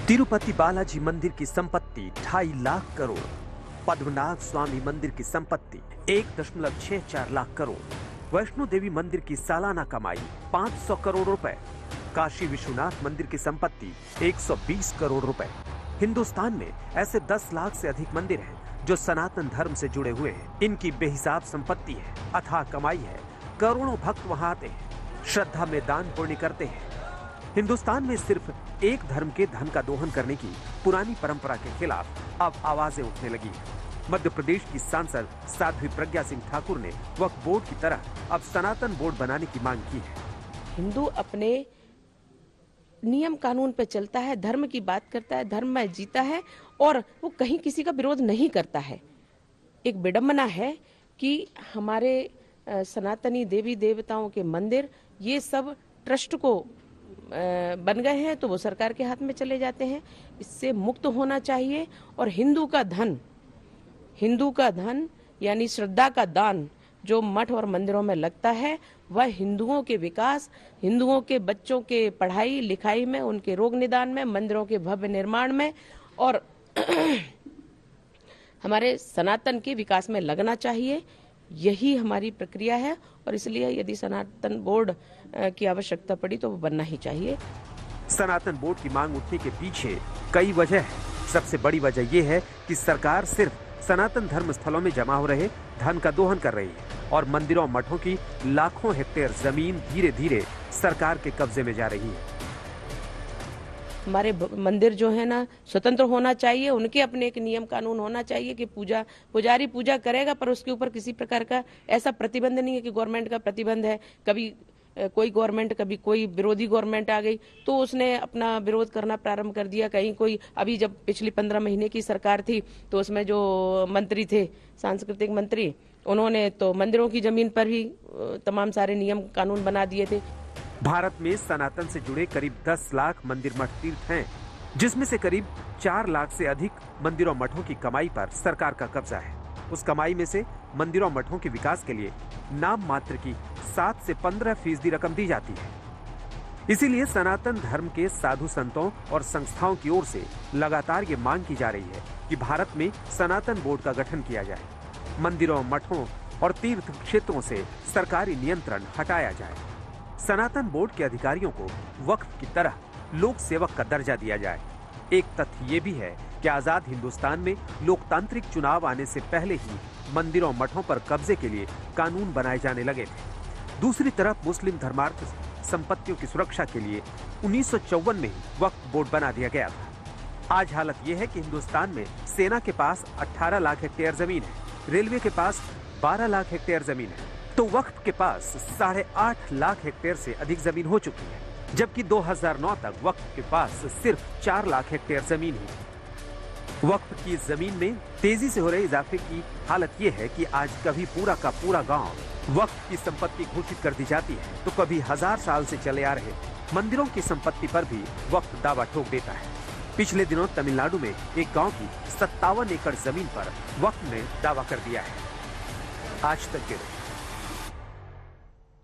तिरुपति बालाजी मंदिर की संपत्ति 2.5 लाख करोड़, पद्मनाभ स्वामी मंदिर की संपत्ति 1.64 लाख करोड़, वैष्णो देवी मंदिर की सालाना कमाई 500 करोड़ रुपए, काशी विश्वनाथ मंदिर की संपत्ति 120 करोड़ रुपए। हिंदुस्तान में ऐसे 10 लाख से अधिक मंदिर हैं जो सनातन धर्म से जुड़े हुए हैं। इनकी बेहिसाब संपत्ति है, अथाह कमाई है, करोड़ों भक्त वहां आते हैं, श्रद्धा में दान पुण्य करते हैं। हिंदुस्तान में सिर्फ एक धर्म के धन का दोहन करने की पुरानी परंपरा के खिलाफ अब आवाजें उठने लगी हैं। मध्य प्रदेश की सांसद साध्वी प्रज्ञा सिंह ठाकुर ने वक्फ बोर्ड की तरह अब सनातन बोर्ड बनाने की मांग की है। हिंदू अपने नियम कानून पे चलता है, धर्म की बात करता है, धर्म में जीता है और वो कहीं किसी का विरोध नहीं करता है। एक विडंबना है कि हमारे सनातनी देवी देवताओं के मंदिर ये सब ट्रस्ट को बन गए हैं तो वो सरकार के हाथ में चले जाते हैं। इससे मुक्त होना चाहिए और हिंदू का धन यानी श्रद्धा का दान जो मठ और मंदिरों में लगता है वह हिंदुओं के विकास, हिंदुओं के बच्चों के पढ़ाई लिखाई में, उनके रोग निदान में, मंदिरों के भव्य निर्माण में और हमारे सनातन के विकास में लगना चाहिए। यही हमारी प्रक्रिया है और इसलिए यदि सनातन बोर्ड की आवश्यकता पड़ी तो वो बनना ही चाहिए। सनातन बोर्ड की मांग उठने के पीछे कई वजह है। सबसे बड़ी वजह यह है कि सरकार सिर्फ सनातन धर्म स्थलों में जमा हो रहे धन का दोहन कर रही है और मंदिरों मठों की लाखों हेक्टेयर जमीन धीरे धीरे सरकार के कब्जे में जा रही है। हमारे मंदिर जो है ना स्वतंत्र होना चाहिए, उनके अपने एक नियम कानून होना चाहिए कि पुजारी पूजा करेगा पर उसके ऊपर किसी प्रकार का ऐसा प्रतिबंध नहीं है कि गवर्नमेंट का प्रतिबंध है। कभी कोई गवर्नमेंट, कभी कोई विरोधी गवर्नमेंट आ गई तो उसने अपना विरोध करना प्रारंभ कर दिया। कहीं कोई अभी जब पिछली 15 महीने की सरकार थी तो उसमें जो मंत्री थे, सांस्कृतिक मंत्री, उन्होंने तो मंदिरों की जमीन पर ही तमाम सारे नियम कानून बना दिए थे। भारत में सनातन से जुड़े करीब 10 लाख मंदिर मठ तीर्थ हैं, जिसमें से करीब 4 लाख से अधिक मंदिरों मठों की कमाई पर सरकार का कब्जा है। उस कमाई में से मंदिरों मठों के विकास के लिए नाम मात्र की 7 से 15% रकम दी जाती है। इसीलिए सनातन धर्म के साधु संतों और संस्थाओं की ओर से लगातार ये मांग की जा रही है कि भारत में सनातन बोर्ड का गठन किया जाए, मंदिरों मठों और तीर्थ क्षेत्रों से सरकारी नियंत्रण हटाया जाए, सनातन बोर्ड के अधिकारियों को वक्फ की तरह लोक सेवक का दर्जा दिया जाए। एक तथ्य ये भी है कि आजाद हिंदुस्तान में लोकतांत्रिक चुनाव आने से पहले ही मंदिरों मठों पर कब्जे के लिए कानून बनाए जाने लगे थे। दूसरी तरफ मुस्लिम धर्मार्थ संपत्तियों की सुरक्षा के लिए 1954 में ही वक्फ बोर्ड बना दिया गया था। आज हालत यह है कि हिंदुस्तान में सेना के पास 18 लाख हेक्टेयर जमीन है, रेलवे के पास 12 लाख हेक्टेयर जमीन है, तो वक्फ के पास 8.5 लाख हेक्टेयर से अधिक जमीन हो चुकी है, जबकि 2009 तक वक्फ के पास सिर्फ 4 लाख हेक्टेयर जमीन ही। वक्फ की जमीन में तेजी से हो रहे इजाफे की हालत यह है कि आज कभी पूरा का पूरा गांव वक्फ की संपत्ति घोषित कर दी जाती है तो कभी 1000 साल से चले आ रहे मंदिरों की संपत्ति पर भी वक्फ दावा ठोक देता है। पिछले दिनों तमिलनाडु में एक गांव की 57 एकड़ जमीन पर वक्फ ने दावा कर दिया है। आज तक के